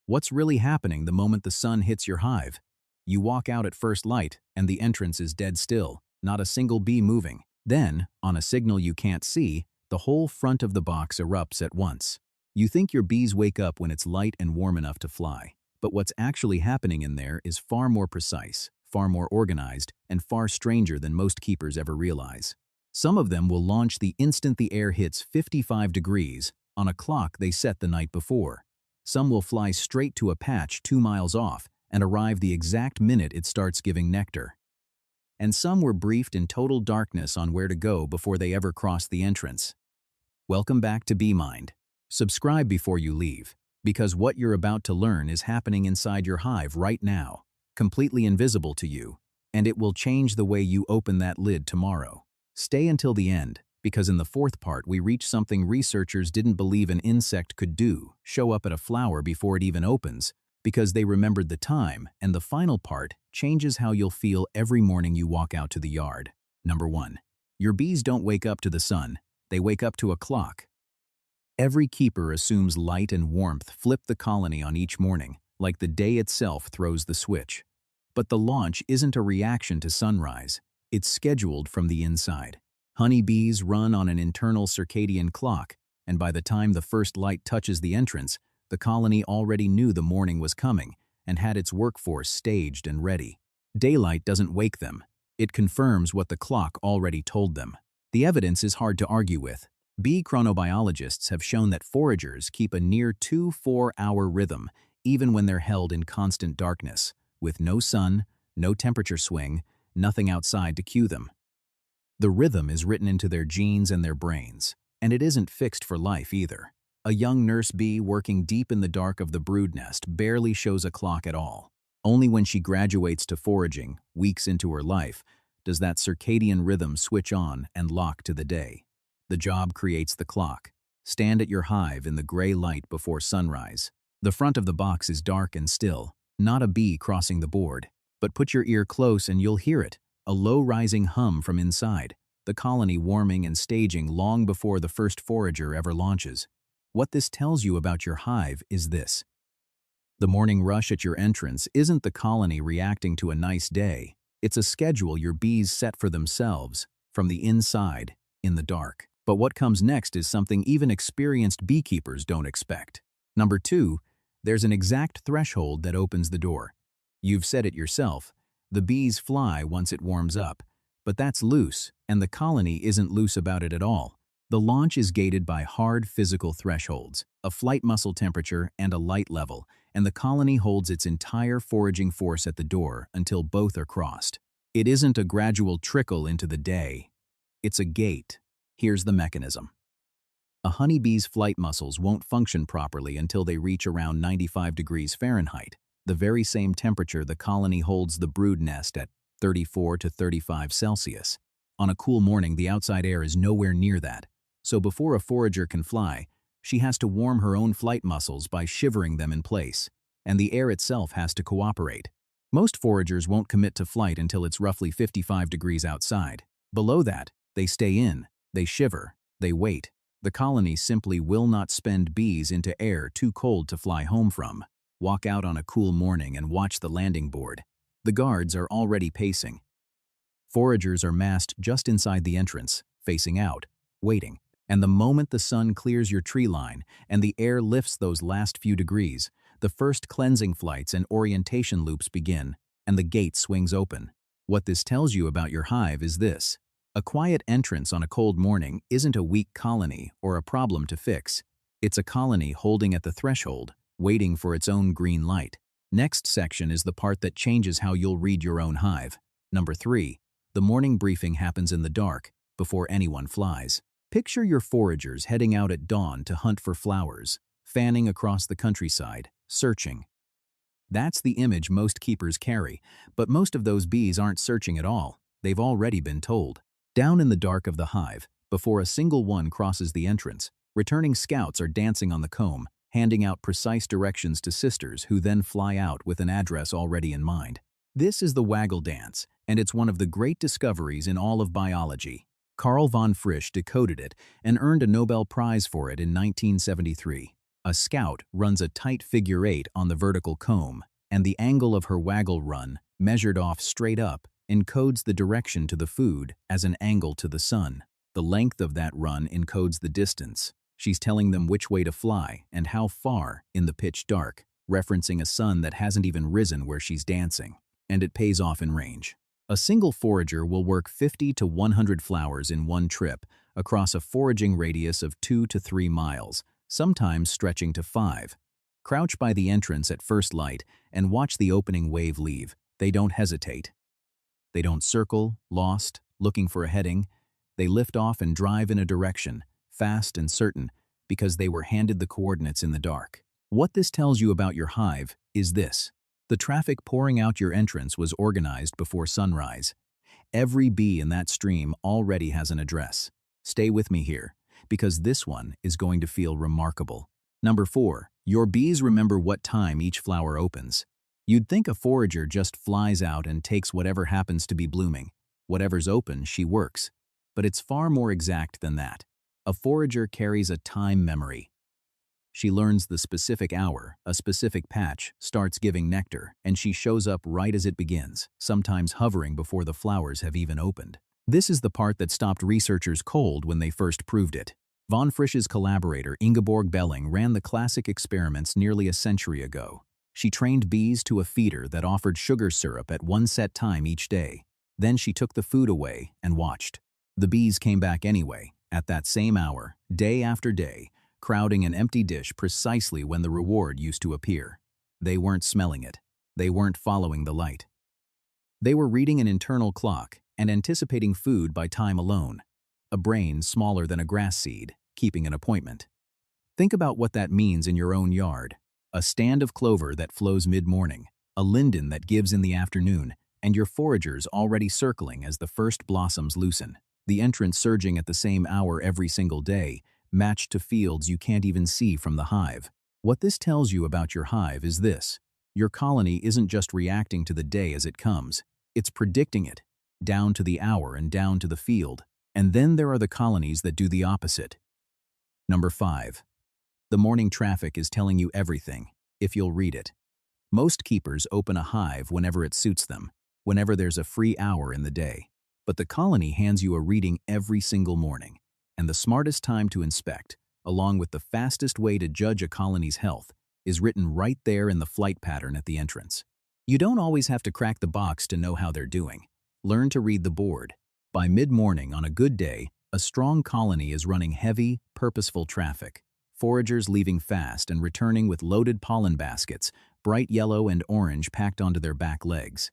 What's really happening the moment the sun hits your hive? You walk out at first light, and the entrance is dead still, not a single bee moving. Then, on a signal you can't see, the whole front of the box erupts at once. You think your bees wake up when it's light and warm enough to fly. But what's actually happening in there is far more precise, far more organized, and far stranger than most keepers ever realize. Some of them will launch the instant the air hits 55 degrees, on a clock they set the night before. Some will fly straight to a patch 2 miles off and arrive the exact minute it starts giving nectar. And some were briefed in total darkness on where to go before they ever crossed the entrance. Welcome back to Bee Mind. Subscribe before you leave, because what you're about to learn is happening inside your hive right now, completely invisible to you, and it will change the way you open that lid tomorrow. Stay until the end, because in the fourth part we reach something researchers didn't believe an insect could do, show up at a flower before it even opens, because they remembered the time, and the final part changes how you'll feel every morning you walk out to the yard. Number 1. Your bees don't wake up to the sun, they wake up to a clock. Every keeper assumes light and warmth flip the colony on each morning, like the day itself throws the switch. But the launch isn't a reaction to sunrise, it's scheduled from the inside. Honeybees run on an internal circadian clock, and by the time the first light touches the entrance, the colony already knew the morning was coming and had its workforce staged and ready. Daylight doesn't wake them. It confirms what the clock already told them. The evidence is hard to argue with. Bee chronobiologists have shown that foragers keep a near 2-4-hour rhythm even when they're held in constant darkness, with no sun, no temperature swing, nothing outside to cue them. The rhythm is written into their genes and their brains, and it isn't fixed for life either. A young nurse bee working deep in the dark of the brood nest barely shows a clock at all. Only when she graduates to foraging, weeks into her life, does that circadian rhythm switch on and lock to the day. The job creates the clock. Stand at your hive in the gray light before sunrise. The front of the box is dark and still, not a bee crossing the board. But put your ear close and you'll hear it, a low-rising hum from inside, the colony warming and staging long before the first forager ever launches. What this tells you about your hive is this. The morning rush at your entrance isn't the colony reacting to a nice day. It's a schedule your bees set for themselves, from the inside, in the dark. But what comes next is something even experienced beekeepers don't expect. Number 2, there's an exact threshold that opens the door. You've said it yourself, the bees fly once it warms up, but that's loose, and the colony isn't loose about it at all. The launch is gated by hard physical thresholds, a flight muscle temperature and a light level, and the colony holds its entire foraging force at the door until both are crossed. It isn't a gradual trickle into the day. It's a gate. Here's the mechanism. A honeybee's flight muscles won't function properly until they reach around 95 degrees Fahrenheit, the very same temperature the colony holds the brood nest at, 34 to 35 Celsius. On a cool morning, the outside air is nowhere near that. So before a forager can fly, she has to warm her own flight muscles by shivering them in place, and the air itself has to cooperate. Most foragers won't commit to flight until it's roughly 55 degrees outside. Below that, they stay in, they shiver, they wait. The colony simply will not spend bees into air too cold to fly home from. Walk out on a cool morning and watch the landing board. The guards are already pacing. Foragers are massed just inside the entrance, facing out, waiting. And the moment the sun clears your tree line and the air lifts those last few degrees, the first cleansing flights and orientation loops begin, and the gate swings open. What this tells you about your hive is this. A quiet entrance on a cold morning isn't a weak colony or a problem to fix. It's a colony holding at the threshold, waiting for its own green light. Next section is the part that changes how you'll read your own hive. Number 3. The morning briefing happens in the dark, before anyone flies. Picture your foragers heading out at dawn to hunt for flowers, fanning across the countryside, searching. That's the image most keepers carry, but most of those bees aren't searching at all. They've already been told. Down in the dark of the hive, before a single one crosses the entrance, returning scouts are dancing on the comb, handing out precise directions to sisters who then fly out with an address already in mind. This is the Waggle dance, and it's one of the great discoveries in all of biology. Carl von Frisch decoded it and earned a Nobel Prize for it in 1973. A scout runs a tight figure-8 on the vertical comb, and the angle of her waggle run, measured off straight up, encodes the direction to the food as an angle to the sun. The length of that run encodes the distance. She's telling them which way to fly and how far in the pitch dark, referencing a sun that hasn't even risen where she's dancing. And it pays off in range. A single forager will work 50 to 100 flowers in one trip across a foraging radius of 2 to 3 miles, sometimes stretching to 5. Crouch by the entrance at first light and watch the opening wave leave. They don't hesitate. They don't circle, lost, looking for a heading. They lift off and drive in a direction, fast and certain, because they were handed the coordinates in the dark. What this tells you about your hive is this. The traffic pouring out your entrance was organized before sunrise. Every bee in that stream already has an address. Stay with me here, because this one is going to feel remarkable. Number 4, your bees remember what time each flower opens. You'd think a forager just flies out and takes whatever happens to be blooming. Whatever's open, she works. But it's far more exact than that. A forager carries a time memory. She learns the specific hour, a specific patch starts giving nectar, and she shows up right as it begins, sometimes hovering before the flowers have even opened. This is the part that stopped researchers cold when they first proved it. Von Frisch's collaborator Ingeborg Belling ran the classic experiments nearly a century ago. She trained bees to a feeder that offered sugar syrup at one set time each day. Then she took the food away and watched. The bees came back anyway, at that same hour, day after day, crowding an empty dish precisely when the reward used to appear. They weren't smelling it. They weren't following the light. They were reading an internal clock and anticipating food by time alone. A brain smaller than a grass seed, keeping an appointment. Think about what that means in your own yard. A stand of clover that flows mid-morning, a linden that gives in the afternoon, and your foragers already circling as the first blossoms loosen. The entrance surging at the same hour every single day, matched to fields you can't even see from the hive. What this tells you about your hive is this. Your colony isn't just reacting to the day as it comes. It's predicting it, down to the hour and down to the field. And then there are the colonies that do the opposite. Number 5. The morning traffic is telling you everything, if you'll read it. Most keepers open a hive whenever it suits them, whenever there's a free hour in the day. But the colony hands you a reading every single morning. And the smartest time to inspect, along with the fastest way to judge a colony's health, is written right there in the flight pattern at the entrance. You don't always have to crack the box to know how they're doing. Learn to read the board. By mid-morning on a good day, a strong colony is running heavy, purposeful traffic. Foragers leaving fast and returning with loaded pollen baskets, bright yellow and orange packed onto their back legs.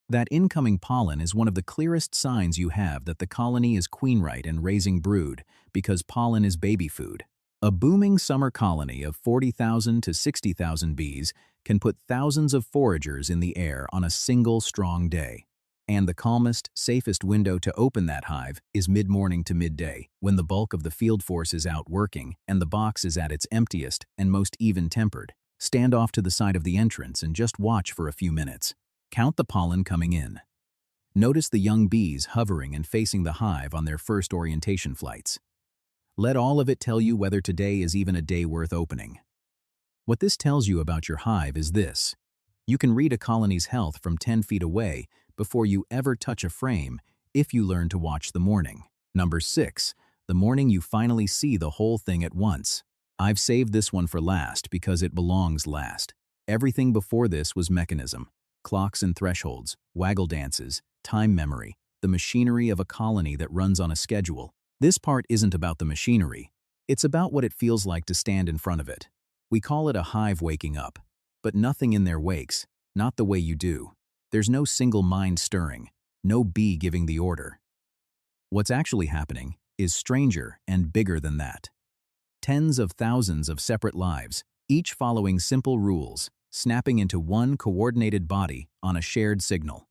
That incoming pollen is one of the clearest signs you have that the colony is queen-right and raising brood, because pollen is baby food. A booming summer colony of 40,000 to 60,000 bees can put thousands of foragers in the air on a single strong day. And the calmest, safest window to open that hive is mid-morning to midday, when the bulk of the field force is out working and the box is at its emptiest and most even-tempered. Stand off to the side of the entrance and just watch for a few minutes. Count the pollen coming in. Notice the young bees hovering and facing the hive on their first orientation flights. Let all of it tell you whether today is even a day worth opening. What this tells you about your hive is this. You can read a colony's health from 10 feet away before you ever touch a frame if you learn to watch the morning. Number 6. The morning you finally see the whole thing at once. I've saved this one for last because it belongs last. Everything before this was mechanism. Clocks and thresholds, waggle dances, time memory, the machinery of a colony that runs on a schedule. This part isn't about the machinery. It's about what it feels like to stand in front of it. We call it a hive waking up. But nothing in there wakes, not the way you do. There's no single mind stirring, no bee giving the order. What's actually happening is stranger and bigger than that. Tens of thousands of separate lives, each following simple rules, snapping into one coordinated body on a shared signal.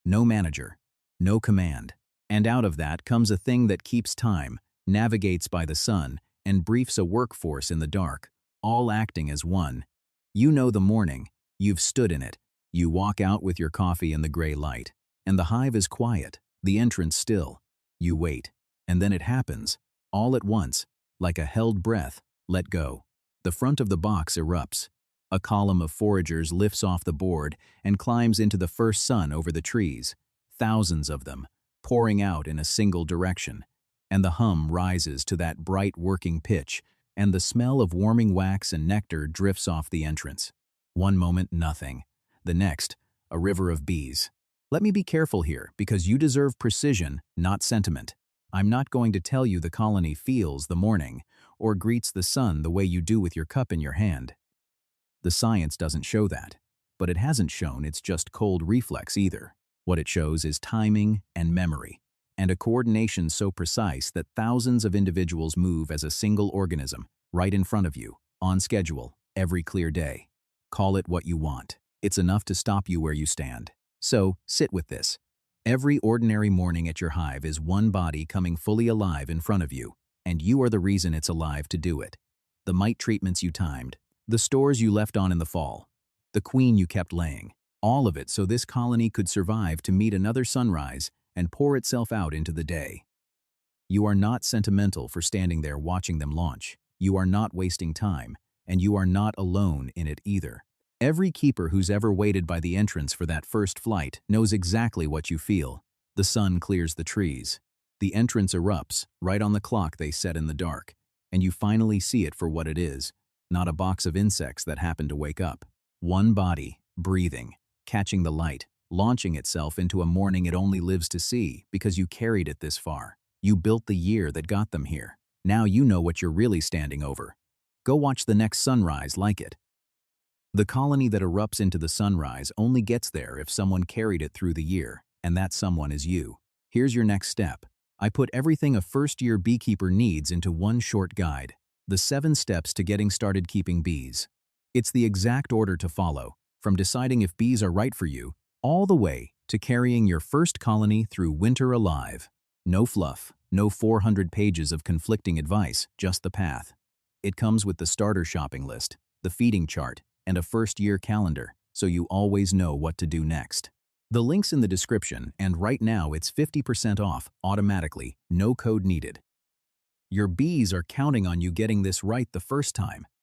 No manager, no command. And out of that comes a thing that keeps time, navigates by the sun, and briefs a workforce in the dark, all acting as one. You know the morning, you've stood in it. You walk out with your coffee in the gray light, and the hive is quiet, the entrance still. You wait, and then it happens, all at once, like a held breath, let go. The front of the box erupts. A column of foragers lifts off the board and climbs into the first sun over the trees, thousands of them, pouring out in a single direction. And the hum rises to that bright working pitch, and the smell of warming wax and nectar drifts off the entrance. One moment, nothing. The next, a river of bees. Let me be careful here, because you deserve precision, not sentiment. I'm not going to tell you the colony feels the morning, or greets the sun the way you do with your cup in your hand. The science doesn't show that, but it hasn't shown it's just cold reflex either. What it shows is timing and memory, and a coordination so precise that thousands of individuals move as a single organism, right in front of you, on schedule, every clear day. Call it what you want. It's enough to stop you where you stand. So, sit with this. Every ordinary morning at your hive is one body coming fully alive in front of you, and you are the reason it's alive to do it. The mite treatments you timed, the stores you left on in the fall, the queen you kept laying, all of it so this colony could survive to meet another sunrise and pour itself out into the day. You are not sentimental for standing there watching them launch. You are not wasting time, and you are not alone in it either. Every keeper who's ever waited by the entrance for that first flight knows exactly what you feel. The sun clears the trees. The entrance erupts right on the clock they set in the dark, and you finally see it for what it is, not a box of insects that happen to wake up. One body, breathing, catching the light, launching itself into a morning it only lives to see because you carried it this far. You built the year that got them here. Now you know what you're really standing over. Go watch the next sunrise like it. The colony that erupts into the sunrise only gets there if someone carried it through the year, and that someone is you. Here's your next step. I put everything a first-year beekeeper needs into one short guide. The 7 steps to getting started keeping bees. It's the exact order to follow, from deciding if bees are right for you, all the way to carrying your first colony through winter alive. No fluff, no 400 pages of conflicting advice, just the path. It comes with the starter shopping list, the feeding chart, and a first-year calendar, so you always know what to do next. The link's in the description, and right now it's 50% off, automatically, no code needed. Your bees are counting on you getting this right the first time.